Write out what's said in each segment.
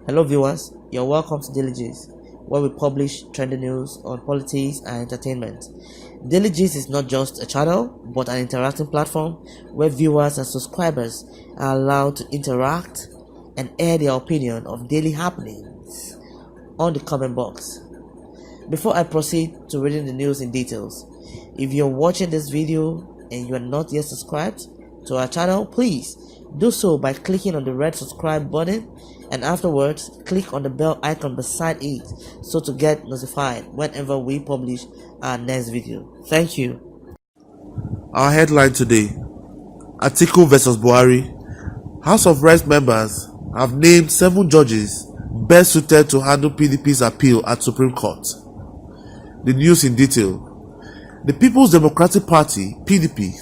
Hello viewers, you're welcome to Daily Gist, where we publish trending news on politics and entertainment. Daily Gist is not just a channel, but an interactive platform where viewers and subscribers are allowed to interact and air their opinion of daily happenings on the comment box. Before I proceed to reading the news in details, if you're watching this video and you are not yet subscribed to our channel, please do so by clicking on the red subscribe button and afterwards click on the bell icon beside it so to get notified whenever we publish our next video. Thank you. Our headline today: Atiku versus Buhari. House of Reps members have named 7 judges best suited to handle PDP's appeal at Supreme Court. The news in detail. The People's Democratic Party (PDP)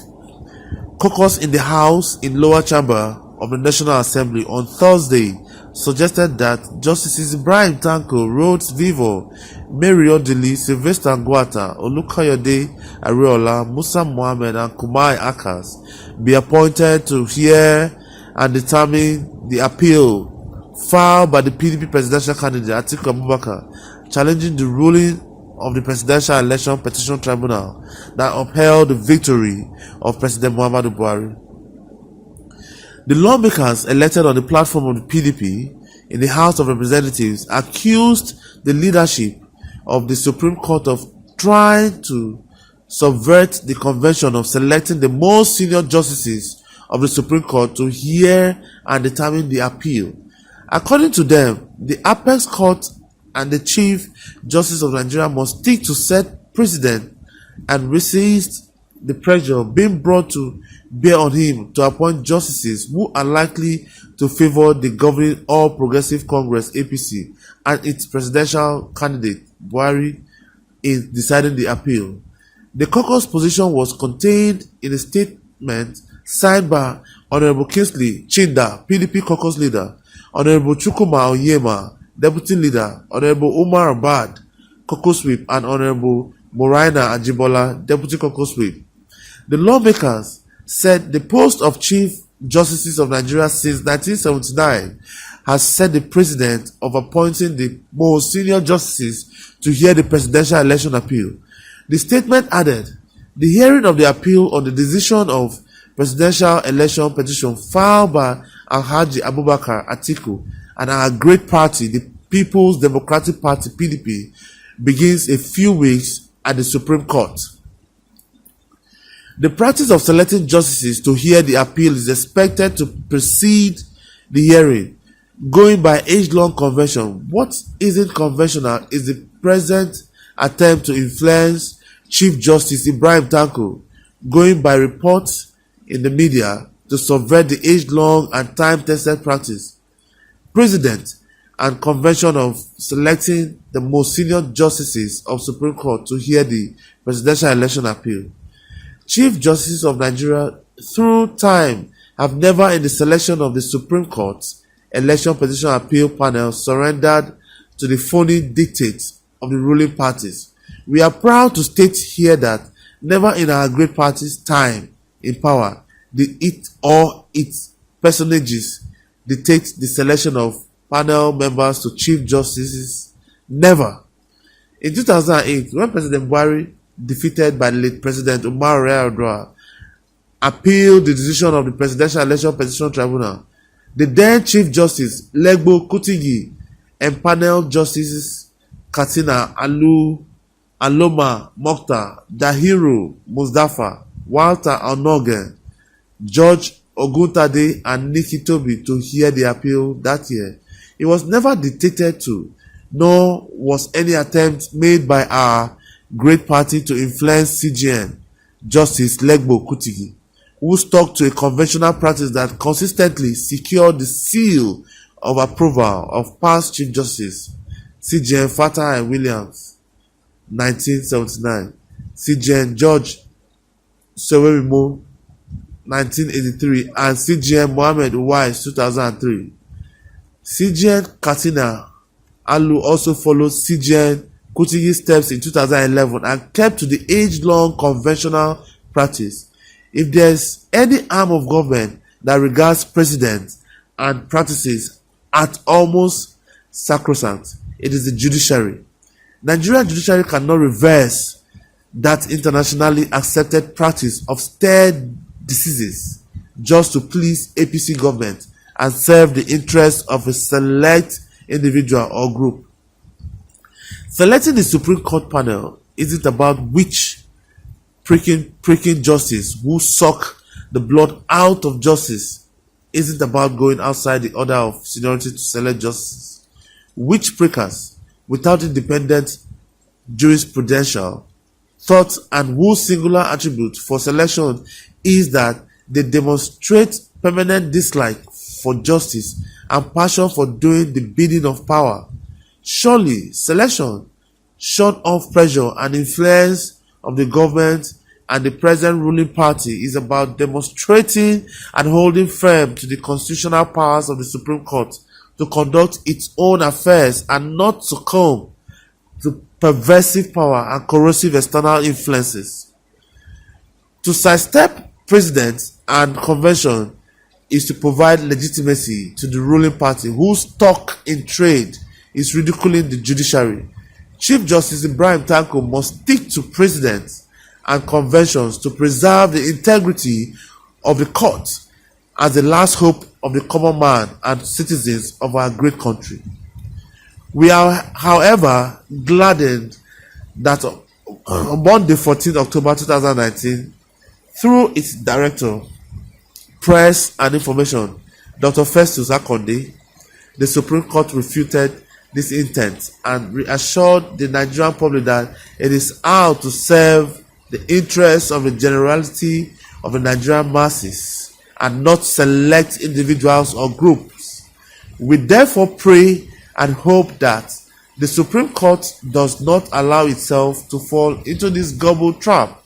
caucus in the House in lower chamber of the National Assembly on Thursday suggested that Justices Ibrahim Tanko, Rhodes Vivo, Mary Odili, Sylvester Ngwata, Olukayode Areola, Musa Mohammed, and Kumai Akas be appointed to hear and determine the appeal filed by the PDP presidential candidate Atiku Abubakar challenging the ruling of the Presidential Election Petition Tribunal that upheld the victory of President Muhammadu Buhari. The lawmakers elected on the platform of the PDP in the House of Representatives accused the leadership of the Supreme Court of trying to subvert the convention of selecting the most senior justices of the Supreme Court to hear and determine the appeal. According to them, the Apex Court and the Chief Justice of Nigeria must stick to set precedent and resist the pressure being brought to bear on him to appoint justices who are likely to favor the governing All Progressive Congress (APC) and its presidential candidate Buhari in deciding the appeal. The caucus position was contained in a statement signed by Honorable Kingsley Chinda, PDP caucus leader, Honorable Chukwuma Onyema, Deputy Leader, Honorable Umar Abad, Caucus Whip, and Honorable Moraina Ajibola, Deputy Caucus Whip. The lawmakers said the post of Chief Justice of Nigeria since 1979 has set the precedent of appointing the most senior justices to hear the presidential election appeal. The statement added, the hearing of the appeal on the decision of presidential election petition filed by Alhaji Abubakar Atiku and our great party, the People's Democratic Party (PDP), begins a few weeks at the Supreme Court. The practice of selecting justices to hear the appeal is expected to precede the hearing, going by age-long convention. What isn't conventional is the present attempt to influence Chief Justice Ibrahim Tanko, going by reports in the media, to subvert the age-long and time-tested practice, precedent, and convention of selecting the most senior justices of Supreme Court to hear the presidential election appeal. Chief Justices of Nigeria through time have never in the selection of the Supreme Court's election petition appeal panel surrendered to the phony dictates of the ruling parties. We are proud to state here that never in our great party's time in power did it or its personages dictate the selection of panel members to Chief Justices. Never. In 2008, when President Buhari, defeated by the late President Umar Yar'Adua, appealed the decision of the Presidential Election Petition Tribunal, the then Chief Justice Legbo Kutigi empaneled Justices Katina Aloma Mokhtar, Dahiru Mustafa, Walter Onogen, George Oguntade, and Nikki Toby to hear the appeal that year. It was never dictated to, nor was any attempt made by our great party to influence CJN, Justice Legbo Kutigi, who stuck to a conventional practice that consistently secured the seal of approval of past Chief Justice CJN Fatah and Williams, 1979, CJN George Sowemimo, 1983, and CJN Mohammed Uwais, 2003. CJN Katina Alu also followed CJN Kutigi's steps in 2011 and kept to the age-long conventional practice. If there's any arm of government that regards precedents and practices at almost sacrosanct. It is the judiciary. Nigerian judiciary cannot reverse that internationally accepted practice of state diseases just to please APC government and serve the interests of a select individual or group. Selecting the Supreme Court panel isn't about which pricking justice who suck the blood out of justice. Isn't about going outside the order of seniority to select justice. Which prickers, without independent jurisprudential thought, and whose singular attribute for selection is that they demonstrate permanent dislike for justice and passion for doing the bidding of power. Surely, selection, short of pressure and influence of the government and the present ruling party, is about demonstrating and holding firm to the constitutional powers of the Supreme Court to conduct its own affairs and not succumb to pervasive power and corrosive external influences. To sidestep president and convention is to provide legitimacy to the ruling party whose stock in trade is ridiculing the judiciary. Chief Justice Ibrahim Tanko must stick to presidents and conventions to preserve the integrity of the court as the last hope of the common man and citizens of our great country. We are, however, gladdened that on Monday, 14th October 2019, through its director, Press and Information, Dr. Festus Akonde, the Supreme Court refuted this intent and reassured the Nigerian public that it is out to serve the interests of the generality of the Nigerian masses and not select individuals or groups. We therefore pray and hope that the Supreme Court does not allow itself to fall into this gobble trap.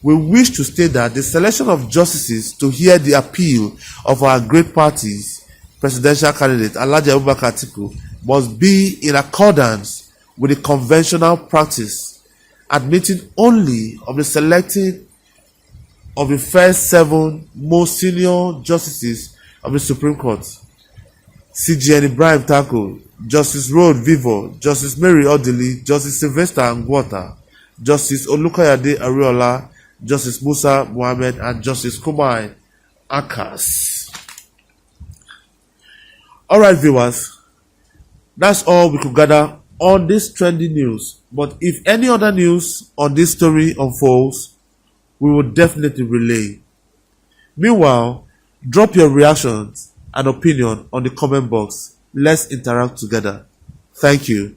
We wish to state that the selection of justices to hear the appeal of our great party's presidential candidate, Alhaji Abubakar Atiku, must be in accordance with the conventional practice, admitting only of the selecting of the first 7 most senior justices of the Supreme Court: CJN Ibrahim Tanko, Justice Road Vivo, Justice Mary Odili, Justice Sylvester Ngwota, Justice Olukayade Ariola, Justice Musa Mohammed, and Justice Kumai Akas. Alright, viewers, that's all we could gather on this trending news. But if any other news on this story unfolds, we will definitely relay. Meanwhile, drop your reactions and opinion on the comment box. Let's interact together. Thank you.